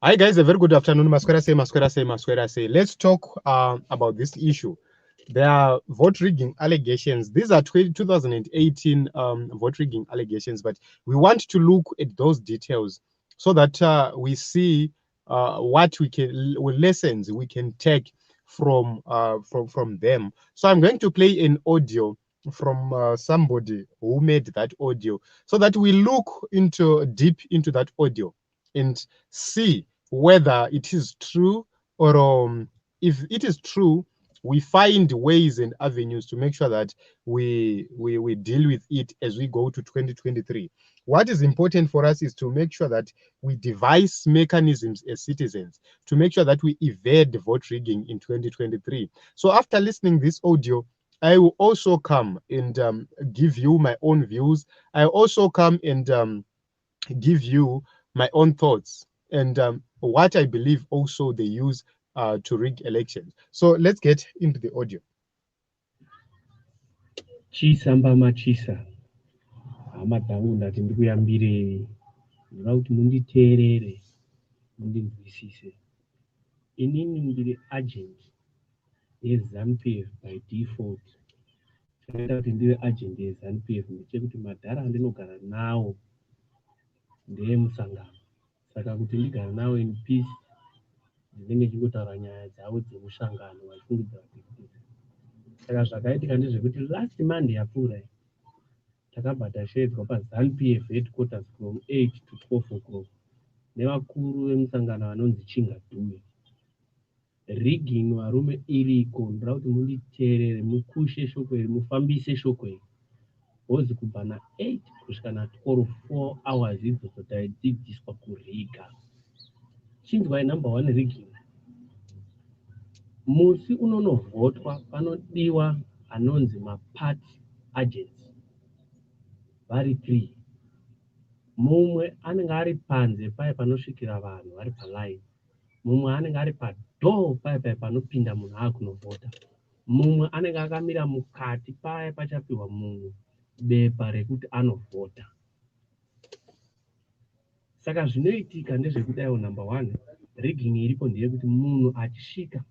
Hi guys, a very good afternoon. Masquera say. Let's talk about this issue. There are vote rigging allegations. These are 2018 vote rigging allegations, but we want to look at those details so that we see what lessons we can take from them. So I'm going to play an audio from somebody who made that audio, so that we look deep into that audio and see whether it is true, or if it is true, we find ways and avenues to make sure that we deal with it as we go to 2023. What is important for us is to make sure that we devise mechanisms as citizens to make sure that we evade vote rigging in 2023. So after listening this audio, I will also come and give you my own views. I also come and give you my own thoughts and what I believe also they use to rig elections. So let's get into the audio. Chisa mbama chisa hama dzangu ndati ndikuyambire ndoda kuti munditeerere mundinzwisise. Inini ndiri agent yeZANU-PF by default. Chakaita kuti ndive agent yeZANU-PF ndechekuti madhara andinogara nawo ndeemusangano, saka kuti ndigare nawo in peace ndinenge ndichingotaura nyaya dzavo dzemusangano vachifungidza kuti. Saka zvakaitika ndezvekuti last Monday yapfuura takabva tashedzwa paZANU-PF headquarters from 8 to 12 o'clock nevakuru vemusangano vanonzi Chingadhuwe. Rigging varume iriko, ndoda kuti munditeerere, mukushe shoko iri, mufambise shoko iri. Hozi kubva na8 kusvika na12 4 hours idzodzo taidzidziswa kuriga. Chinzwai number 1 rigging. Musi unonovhotwa panodiwa anonzi maparty agents vari 3. Mumwe anenge ari panze paya panosvikira vanhu vari paline, mumwe anenge ari padhoo paya panopinda munhu akunovhota, mumwe anenge akamira mukati paya pachapihwa munhu bepa rekuti anovhota. Saka zvinoitika ndezvekuti aiwo number 1 rigging iripo ndeyekuti munhu achisvika,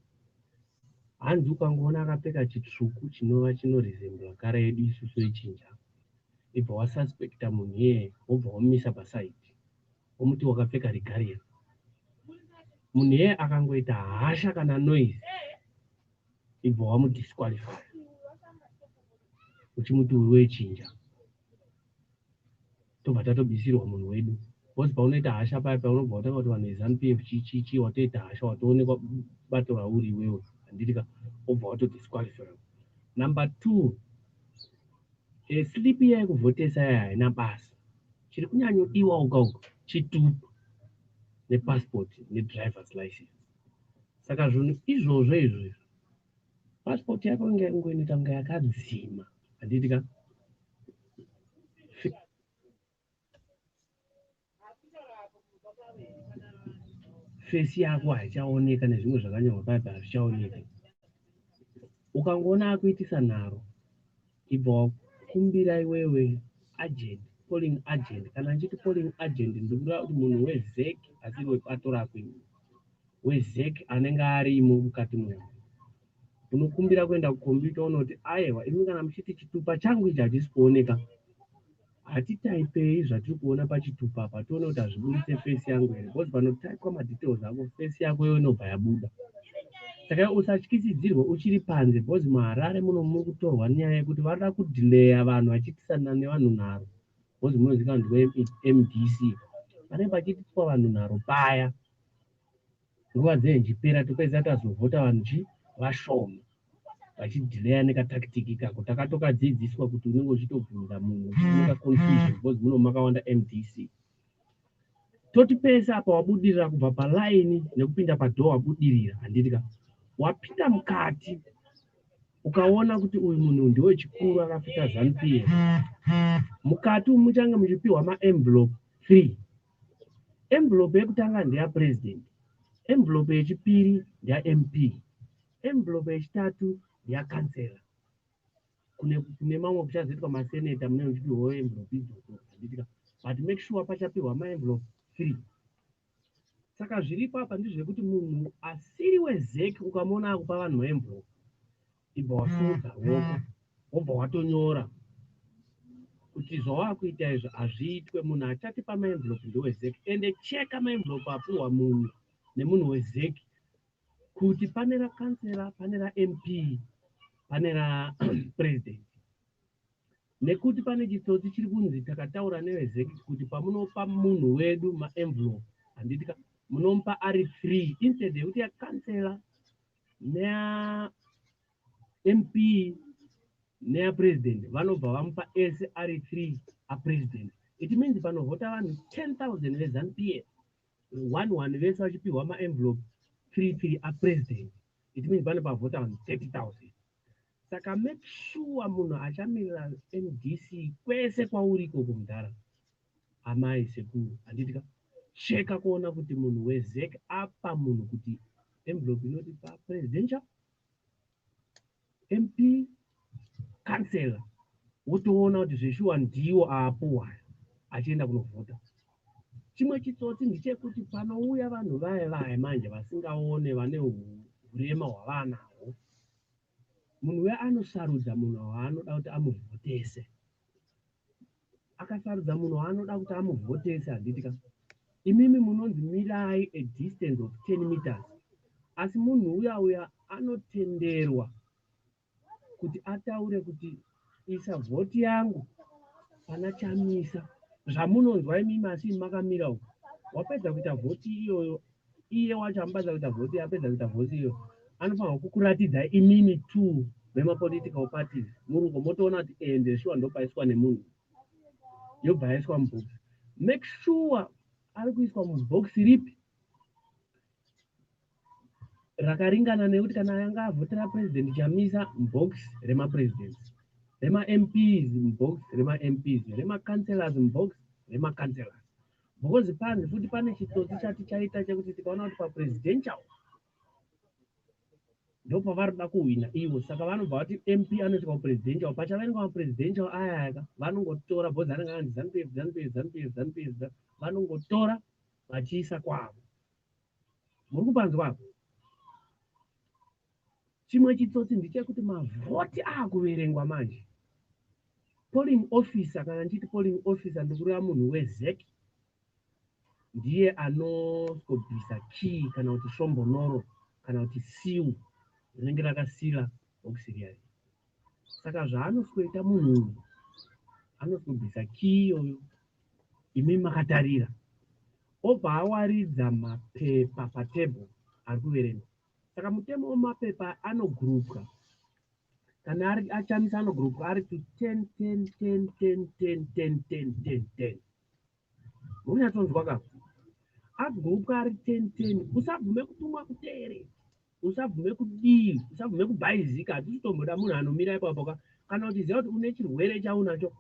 hanzi ukangoona akapfeka chitsvuku chinova chinorizembla kara yedu isusu yechinja, ibva wasuspekta munhu iyeye, wobva wamumisa pasaidi, womuti wakapfeka regalia. Munhu iyeye akangoita hasha kana noise, ibva wamudisqualify uchimuti uri wechinja, tobva tatobisirwa munhu wedu. Bhozi paunoita hasha paya unobva watanga kuti vanhu veZANU-PF chichi watoita hasha, watoonekwa bato rauri iwewe, handitika, wobva watodisqualify. Number 2, slip iya yekuvhotesa yaya haina basa. Chiri kunyanyodiwa uka chitupa nepassport nedrivers license. Saka zvinhu izvozvo izvi, passport yako ingoita kunge yakadzima, handitika. Face yako haichaoneka nezvimwe zvakanyorwa paya hazvichaoneka. Ukangoona akuitisa nharo, ibva wakumbira iwewe agent, polling agent. Kana nchiti polling agent ndikuda kuti munhu weZEC asiri webato rakwe, weZEC anenge arimo mukati mwenyu, unokumbira kuenda kukombiyuta unoti aiwa, imi kana muchiti chitupa changu ichi hachisi kuoneka, hatitaipei zvatiri kuona pachitupa apa tione kuti hazvibudise face yangu here, because panotaikwa madetails ako face yako iyo inobva yabuda. Saka usatyisidzirwe uchiri panze, because muHarare muno muri kutorwa nyaya yekuti varida kudhileya vanhu vachiitisana nevanhu nharo, because munoziva MDC vanenge vachiitiswa vanhu nharo paya. Nguva dzenjipera tokaisa tazovhota vanhu vashoma, vachidhileya nekatactic kako. Takatokadzidziswa kuti unenge uchitobvunza munhu uchinoka confusion, because muno makawanda MDC. Toti pese apa wabudirira kubva palaini nekupinda padhoo wabudirira, handitika, wapinda mukati ukaona kuti uyu munhu ndiwe chikuru akapfeka ZANU-PF, mukati muchange muchipihwa maenvelope 3. Envelope yekutanga ndeyapresident, envelope yechipiri ndeyaMP, envelope yechitatu ndeyakansela. Kune mamwe kuchazoitwa maseneta mune muchipihwawo envelope idzodzo, handitika, but make sure pachapihwa maenvelope 3. Saka zviripo apa ndezvekuti munhu asiri wezeki ukamona akupa vanhu envelope ibva wasimudza ruoko wobva watonyora kuti zvawakuita izvo hazviitwe. Munhu achatipa maenvelope ndowezeki, ende cheka maenvelope apiwa munhu nemunhu wezeki kuti pane rakansela, pane ramp, pane rapresident, nekuti pane chitsotsi chiri kunzi takataura nevezeki kuti pamunopa munhu wedu maenvelope handitika munomupa ari 3 instead yekuti yakansela neyaMP neyapresident vanobva vamupa ese ari 3 apresident. It means panovhota vanhu 10,000 veZANU-PF, 1 vese vachipiwa maenvelope 3 apresident. It means pane pavhota vanhu 30,000. Saka make sure munhu achamirira MDC kwese kwauriko kumudhara, amai sekuru handitika cheka kuona kuti munhu wezeki apa munhu kuti envelope inoti papresidential, MP, kansela, wotoona kuti zveshuwa ndiwo aapuwa achienda kunovhota. Chimwe chitsotsi ndechekuti panouya vanhu vaya manje vasingaone vane urema hwavanahwo, munhu uya anosarudza munhu waanoda kuti amuvhotese. Akasarudza munhu waanoda kuti amuvhotese handitika imimi munonzi mirai a distance of 10 meters, asi munhu uya anotenderwa kuti ataure kuti isa vhoti yangu pana Chamisa. Zvamunonzwa imimi asi makamira uko, wapedza kuita vhoti iyoyo, iye wacho ambaza kuita vhoti, apedza kuita vhoti iyoyo anofanirwa kukuratidza imimi tu vemapolitical parties murungo motoona kuti ndeshuwa ndopaiswa nemunhu, yobva yaiswa mubhokisi. Make sure ari kuiswa mubhokisi ripi rakaringana nekuti kana yanga avhotera president Chamisa mubhokisi remapresidents, rema-MPs mubhokisi rema-MPs, rema-councillors mubhokisi rema-councillors. Bhokozi panze futi pane chitsotsi chati chaita chekuti tikaona kuti papresidential ndopa vari kuda kuhwina ivo, saka vanobva vati MP anosvika kupresidential, pachavainga mapresidential ayaka vanongotora bhozi anenge anzi ZANU-PF, vanongotora vachiisa kwavo. Muri kupanzwapo? Chimwe chitsotsi ndechekuti mavhoti akuverengwa manje. Polling officer, kana ndichiti polling officer ndikureva munhu wezeki, ndiye anoskobvisa key kana kuti svombonoro kana kuti siu rinenge rakasila bhokisi riya. Saka zvaanosweta munhu uyu anoskobvisa key iyoyo, imimi makatarira, obva awaridza mapepa patebhuru ari kuverengwa. Saka mutemo wemapepa anogurupwa, kana ari aChamisa anogurupwa ari to 10 10 10 10 10 10 10 10 10. Munyatsonzwa ka? Agurupwa ari 10 10, usabvume kutumwa kutere, usabvume kudii, usabvume kubhaizika. Hatichitomboda munhu anomira ipapo kana uchiziva kuti une chirwere chaunacho,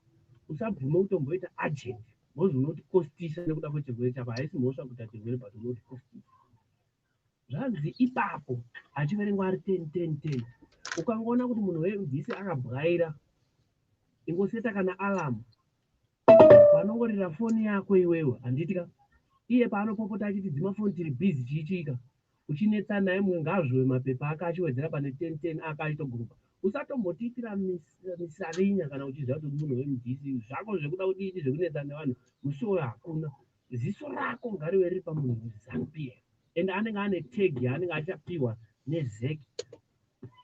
usabvume kutomboita agent, bozi unotikostisa nekuda kwechirwere chako. Haisi mhosva kuita chirwere but unotikostisa. Zvanzi ipapo achiverengwa ari 10 10 10. Ukangoona kuti munhu weMDC akabwaira, ingoseta kana alamu panongorira foni yako iwewe handitika iye paanopopota achiti dzima foni tiri busy chiitika, uchinetsa naye mumwe ngazve mapepa ake achiwedzera pane 10 10 aka achitogurupa. Usatombotiitira misarinya kana uchiziva kuti munhu weMDC zvako zvekuda kudii zvekunetsa nevanhu musiwo hakuna. Ziso rako ngariwe riri pamunhu weZANU-PF, ende anenge ane tag yaanenge achapiwa nezeki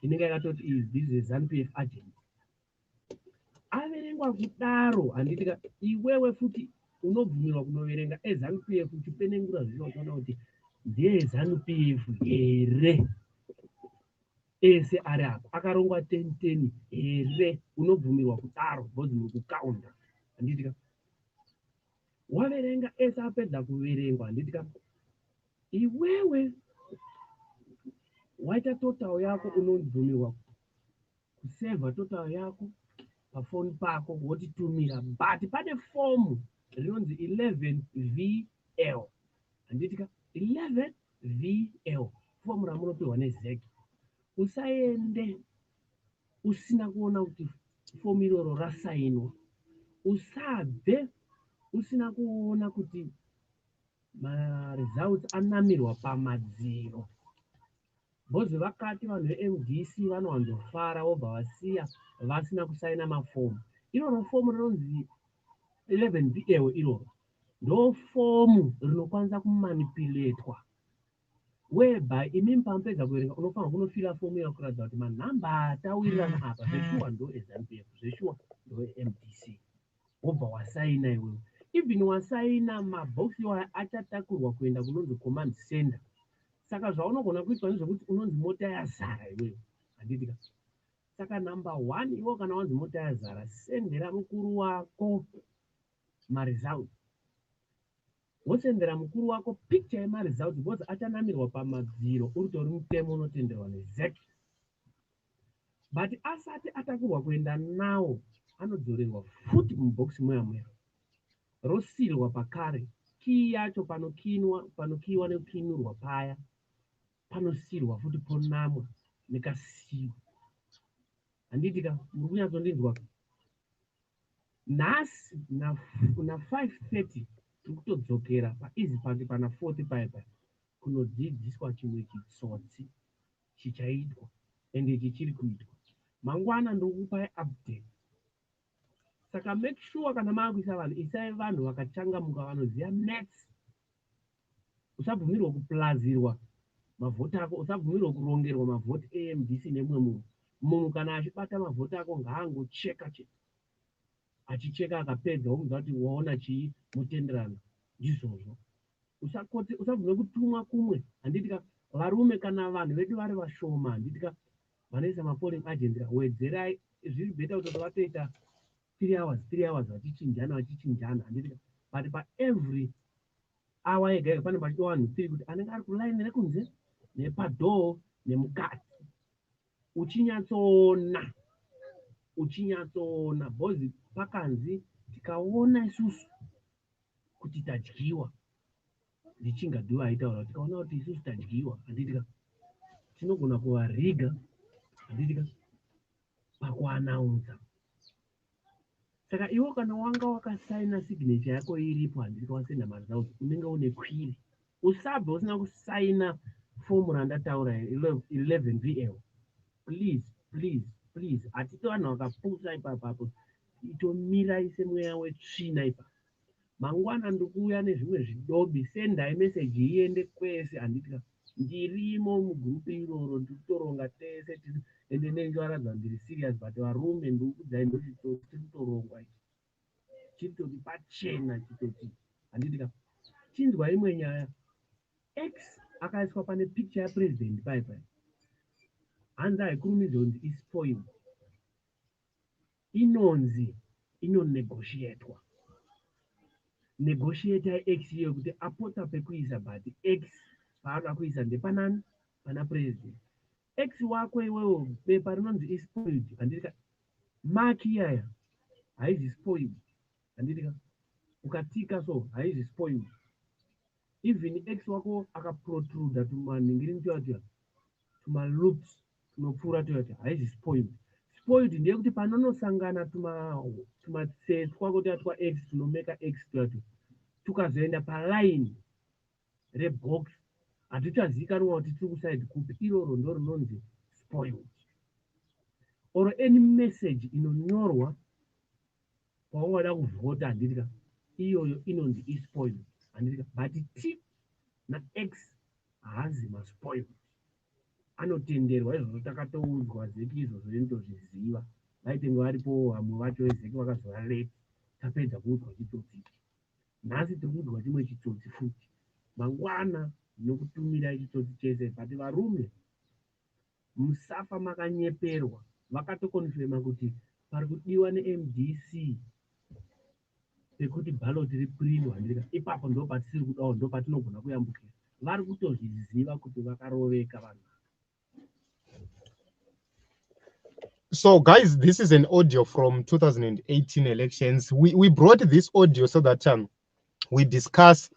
inenge yakatoti this is ZANU-PF agent. Averengwa kudaro handitika iwewe futi unobvumirwa kunoverenga eZANU-PF uchipenengura zvinotaura kuti ndiye ZANU-PF here ese ari apo akarongwa 10 10 here, unobvumirwa kudaro bhozi mukukaunda handitika. Waverenga ese apedza kuverengwa handitika iwewe waita total yako, unobvumirwa kusevha total yako pafoni pako wotitumira, but pane fomu rinonzi 11VL handitika 11VL, fomu ramunopiwa nezeki. Usaende usina kuona kuti fomu iroro rasainwa, usabve usina kuona kuti Results anamirwa pamadziro. Bhozi vakati vanhu veMDC vanowanzofara vobva vasiya vasina kusaina mafomu. Iroro fomu rinonzi 11BL iroro ndo fomu rinokwanisa kumanipuletwa, whereby imimi pamupedza kuverenga unofanira kunofira fomu iyo kuratidza kuti manhamba atawirirana apa zveshuwa ndo ZANU-PF, zveshuwa ndo MDC, wobva wasaina iwewe. Even wasaina, mabhokisi iwaya achatakurwa kuenda kunonzi command center. Saka zvaunogona kuitwa nezvekuti unonzi mota yazara iwewe, handitika. Saka number 1, iwo kana wanzi mota yazara, sendera mukuru wako maresults. Wosendera mukuru wako picture yemaresults, because achanamirwa pamadziro uritori mutemo unotenderwa neZAC. But asati atakurwa kuenda nawo, anodzorerwa futi mubhokisi moya moya, rosirwa pakare. Kii yacho panokiiwa nekukinurwa paya, panosirwa futi ponamwa nekasiwa. Handitika, muri kunyatsondinzwa. Nhasi na 5:30 tiri kutodzokera paEasy Park pana 40 paipa kunodzidziswa chimwe chitsotsi chichaitwa, ende chichiri kuitwa. Mangwana ndokupai update. Saka make sure kana maakuisa vanhu, isai vanhu vakachangamuka vanoziva maths. Usabvumirwa kuplazirwa mavhoti ako, usabvumirwa kurongerwa mavhoti AMDC nemumwe munhu. Munhu kana achibata mavhoti ako ngaangocheka chete, achicheka akapedza wokuziva kuti waona chii mutenderano ndizvozvo. Usabvumirwa kutumwa kumwe, handitika. Varume kana vanhu vedu vari vashoma, handitika, vanoisa mapolling agent, wedzerai. Zviri bheta kuti vatoita 3 hours vachichinjana, handitika. But paevery hour yega yega pane pachidiwa vanhu 3 kuti anenge ari kulaini rekunze nepadhoo nemukati. Uchinyatsoona bhozi pakanzi tikaona isusu kuti tadyiwa, ndichingadhiwa aitaura kuti tikaona kuti isusu tadyiwa, handitika, tinogona kuvariga, handitika, pakuanaunza. Saka iwo kana wanga wakasaina signature yako iripo, handitika, wasenda maresults, unenge une kwiri. Usabve usina kusaina fomu randataura 11VL. Please, hatito vanhu vakapusa ipapapo, itomirai semweya wetsvina ipa. Mangwana ndikuuya nezvimwe zvidobi, sendai meseji iende kwese, handitika. Ndirimo mugurupu iroro, ndikutoronga tese, ende ndenge varadza ndiri serious, but varume ndikukudzai ndochitsotsi tiri kutorongwa ichi. Chitoti pachena chitoti, handitika. Chinzwa imwe nyaya, X akaiswa pane picture yapresident paipai. Hanzi haikurumidza kunzi ispoiled. Inonzi inonegotiatwa. Negotiator X iyo kuti apota pekuisa, but X paanoda kuisa ndepanani? Pana president. X wako iwewe bepa rinonzi ispoiled, handitika. Maki iyaya haizi spoiled, handitika. Ukatika so haizi spoiled. Even X wako akaprotruda tumaningiri tuyatuya, tumaloops tunopfuura tuyatuya, haizi spoiled. Spoiled ndeyekuti panonosangana tumatsetswa kuti atwa X tunomeka X tuyatu, tukazoenda paline rebox, hatichazivikanwa kuti tiri kusaidi kupi. Iroro ndo rinonzi spoiled. Or any message inonyorwa paungada kuvhota, handitika, iyoyo inonzi ispoiled, handitika. But T na X haazi maspoiled, anotenderwa. Izvozvo takatoudzwa zeki izvozvo ndotozviziva. Vaitenge varipo vamwe vacho vezeki vakazova late, tapedza kuudzwa chitsotsi. Nhasi tiri kuudzwa chimwe chitsotsi futi. Mangwana nokutumirai chitsotsi chese, but varume musafa makanyeperwa. Vakatokonfirma kuti pari kudiwa neMDC pekuti ballot riprinwa, handitika. Ipapo ndo patisiri kudawo, ndo patinogona kuyambukira. Vari kutozviziva kuti vakaroveka vanhu. So guys, this is an audio from 2018 elections. We brought this audio so that we discuss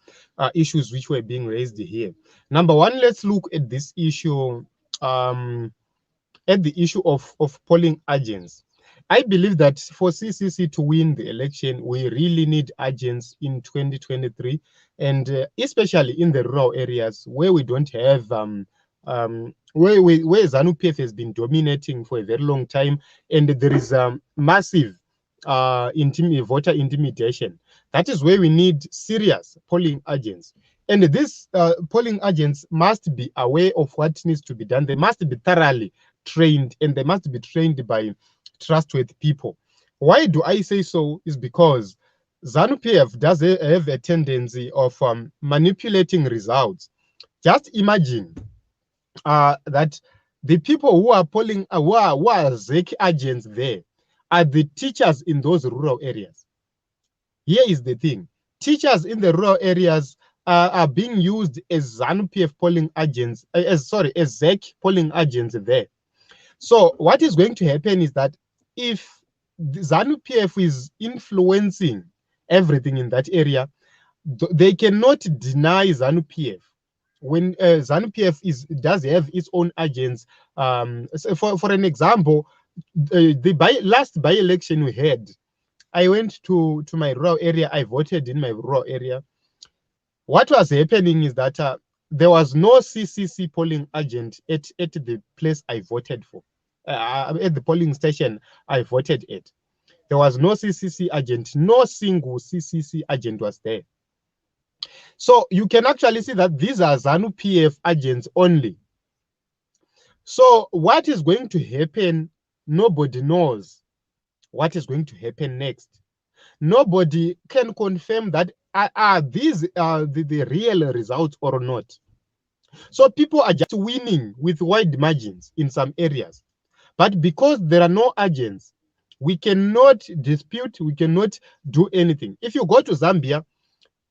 issues which were being raised here. Number one, let's look at this issue, at the issue of polling agents. I believe that for CCC to win the election, we really need agents in 2023, and especially in the rural areas where we don't have where ZANU-PF has been dominating for a very long time, and there is massive voter intimidation. That is where we need serious polling agents. And these polling agents must be aware of what needs to be done. They must be thoroughly trained, and they must be trained by trustworthy people. Why do I say so? Is because ZANU-PF does have a tendency of manipulating results. Just imagine that the people who are polling, who are ZEC agents there, are the teachers in those rural areas. Here is the thing. Teachers in the rural areas are being used as ZANU-PF polling agents, as ZEC polling agents there. So what is going to happen is that if the ZANU-PF is influencing everything in that area, they cannot deny ZANU-PF. When ZANU-PF does have its own agents, so for an example, the last by-election we had, I went to my rural area. I voted in my rural area. What was happening is that there was no CCC polling agent at the place I voted for, at the polling station I voted at. There was no CCC agent. No single CCC agent was there. So you can actually see that these are ZANU-PF agents only. So what is going to happen? Nobody knows what is going to happen next. Nobody can confirm that are these the real results or not. So people are just winning with wide margins in some areas. But because there are no agents, we cannot dispute, we cannot do anything. If you go to Zambia,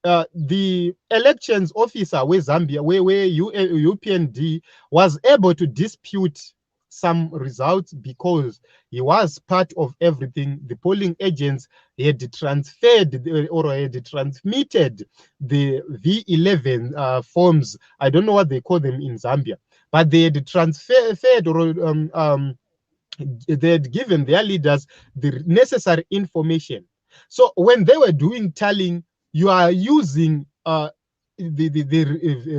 the elections officer where Zambia, where UPND was able to dispute some results because he was part of everything. The polling agents had transferred or had transmitted the V11 forms. I don't know what they call them in Zambia, but they had transferred or they had given their leaders the necessary information. So when they were doing tallying, you are using the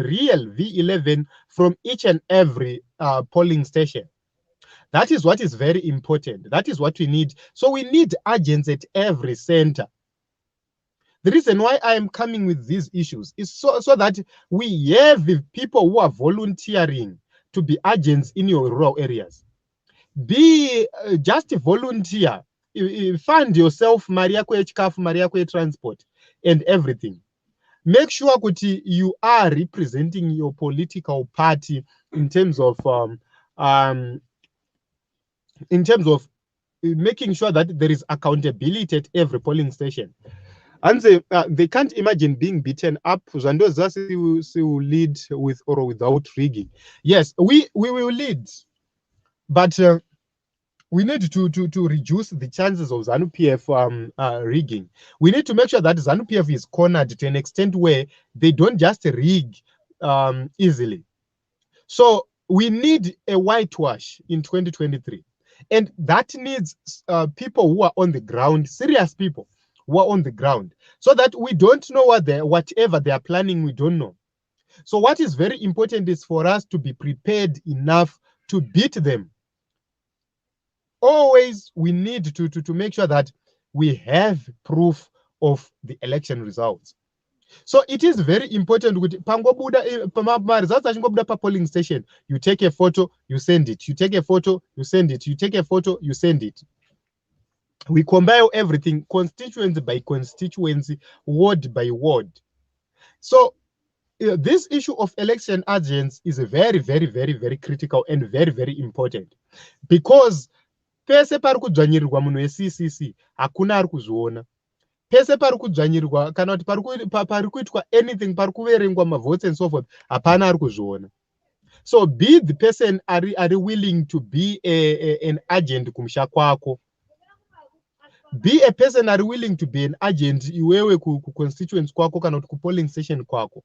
real V11 from each and every polling station. That is what is very important. That is what we need. So we need agents at every center. The reason why I am coming with these issues is so that we have people who are volunteering to be agents in your rural areas. Be just a volunteer. Fund yourself, Maria Chikafu, Maria transport, and everything. Make sure that you are representing your political party in terms of making sure that there is accountability at every polling station. And they can't imagine being beaten up. Zando will lead with or without rigging. Yes, we will lead, but we need to reduce the chances of ZANU-PF rigging. We need to make sure that ZANU-PF is cornered to an extent where they don't just rig easily. So we need a whitewash in 2023. And that needs people who are on the ground, serious people who are on the ground, so that we don't know whatever they are planning, we don't know. So what is very important is for us to be prepared enough to beat them. Always we need to make sure that we have proof of the election results. So it is very important with polling station, you take a photo, you send it, you take a photo, you send it, you take a photo, you send it. We compile everything constituency by constituency, ward by ward. So this issue of election agents is a very, very, very, very critical and very, very important, because pese pari kudzvanyirirwa munhu weCCC hakuna ari kuzviona. Pese pari kudzvanyirirwa kana kuti pari kuitwa anything, pari kuverengwa mavotes and so forth, hapana ari kuzviona. So be the person are willing to be an agent kumusha kwako. Be a person are willing to be an agent iwewe ku constituents kwako kana kuti ku polling station kwako,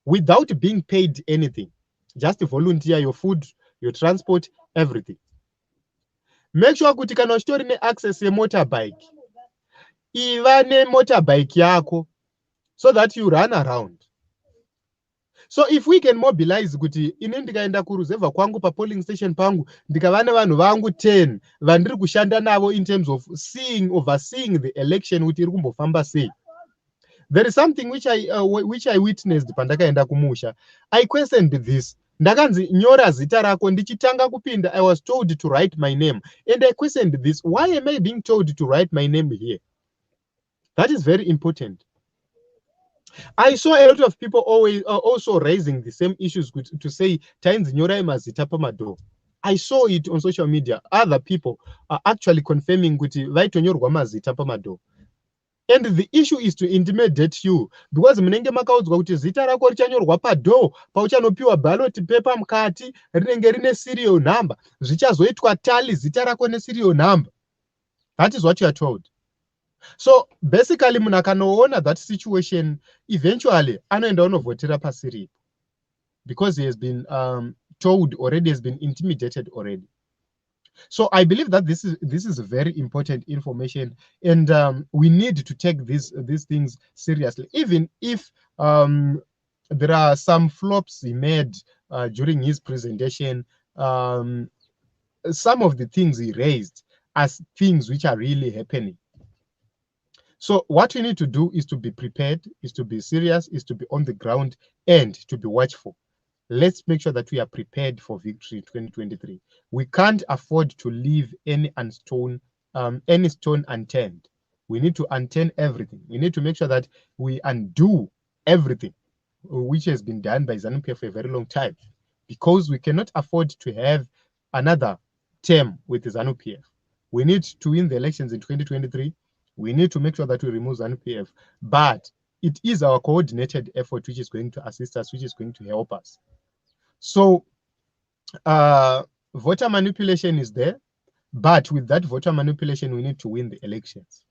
without being paid anything. Just volunteer, your food, your transport, everything. make sure kuti kana uchitori neaccess yemotorbike, iva nemotorbike yako, so that you run around. So if we can mobilize kuti ini ndikaenda kuruzevha kwangu papolling station pangu ndikava nevanhu vangu 10 vandiri kushanda navo in terms of overseeing the election kuti iri kumbofamba sei. There is something which I witnessed pandakaenda kumusha. I questioned this. Ndakanzi nyora zita rako, ndichitanga kupinda I was told to write my name, and I questioned this. Why am I being told to write my name here? That is very important. I saw a lot of people always also raising the same issues to say tainzi nyora mazita pamado. I saw it on social media. Other people are actually confirming kuti vaitonyorwa mazita pamado. And the issue is to intimidate you, because munenge makaudzwa kuti zita rako richanyorwa pado pauchanopiwa ballot paper mukati rinenge rine serial number, zvichazoitwa tally zita rako neserial number. That is what you are told. So basically munhu akanoona that situation, eventually anoenda unovhotera pasiripo, because he has been told already, has been intimidated already. So I believe that this is very important information, and we need to take these things seriously. Even if there are some flops he made during his presentation, some of the things he raised as things which are really happening. So what we need to do is to be prepared, is to be serious, is to be on the ground, and to be watchful. Let's make sure that we are prepared for victory in 2023. We can't afford to leave any stone unturned. We need to unturn everything. We need to make sure that we undo everything which has been done by ZANU-PF for a very long time, because we cannot afford to have another term with ZANU-PF. We need to win the elections in 2023. We need to make sure that we remove ZANU-PF, but it is our coordinated effort which is going to assist us, which is going to help us. So voter manipulation is there, but with that voter manipulation, we need to win the elections.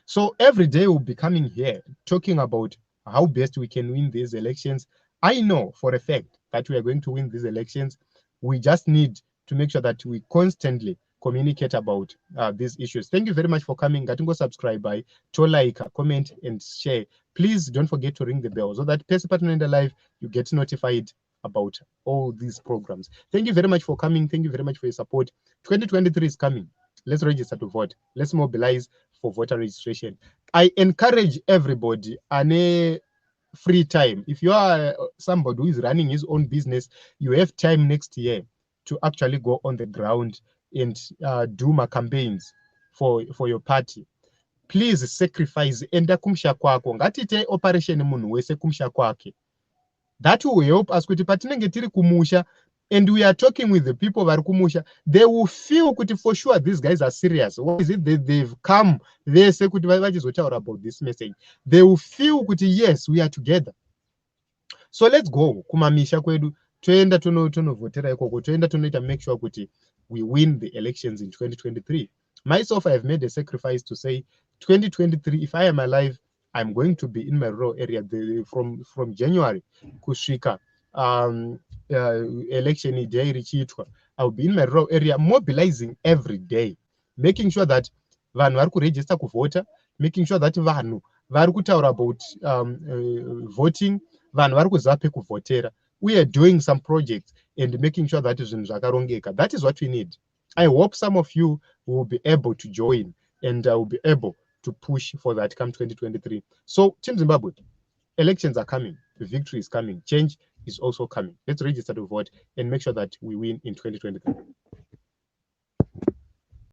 So every day we'll be coming here talking about how best we can win these elections. I know for a fact that we are going to win these elections. We just need to make sure that we constantly communicate about these issues. Thank you very much for coming. Gatungo subscribe by to like, comment, and share. Please don't forget to ring the bell so that Pesi Partner in the Live, you get notified about all these programs. Thank you very much for coming. Thank you very much for your support. 2023 is coming. Let's register to vote. Let's mobilize for voter registration. I encourage everybody and free time. If you are somebody who is running his own business, you have time next year to actually go on the ground and do my campaigns for your party. Please sacrifice enda kumsha kwako. Ngatite operation munhu wese kumsha kwake. That will help us kuti patinenge tiri kumusha and we are talking with the people vari kumusha, they will feel kuti for sure these guys are serious. What is it they've come there say kuti vachizotaura about this message? They will feel kuti yes, we are together. So let's go kumamisha kwedu, toenda tonovhotera ikoko, toenda tonoita make sure kuti we win the elections in 2023. Myself, I have made a sacrifice to say 2023, if I am alive, I'm going to be in my rural area from January kusvika election day richiitwa. I'll be in my rural area mobilizing every day, making sure that vanhu vari kuregister kuvhota, making sure that vanhu vari kutaura about voting, vanhu vari kuziva pekuvhotera. We are doing some projects and making sure that zvinhu zvakarongeka. That is what we need. I hope some of you will be able to join and will be able to push for that come 2023. So Team Zimbabwe, elections are coming, the victory is coming, change is also coming. Let's register to vote and make sure that we win in 2023.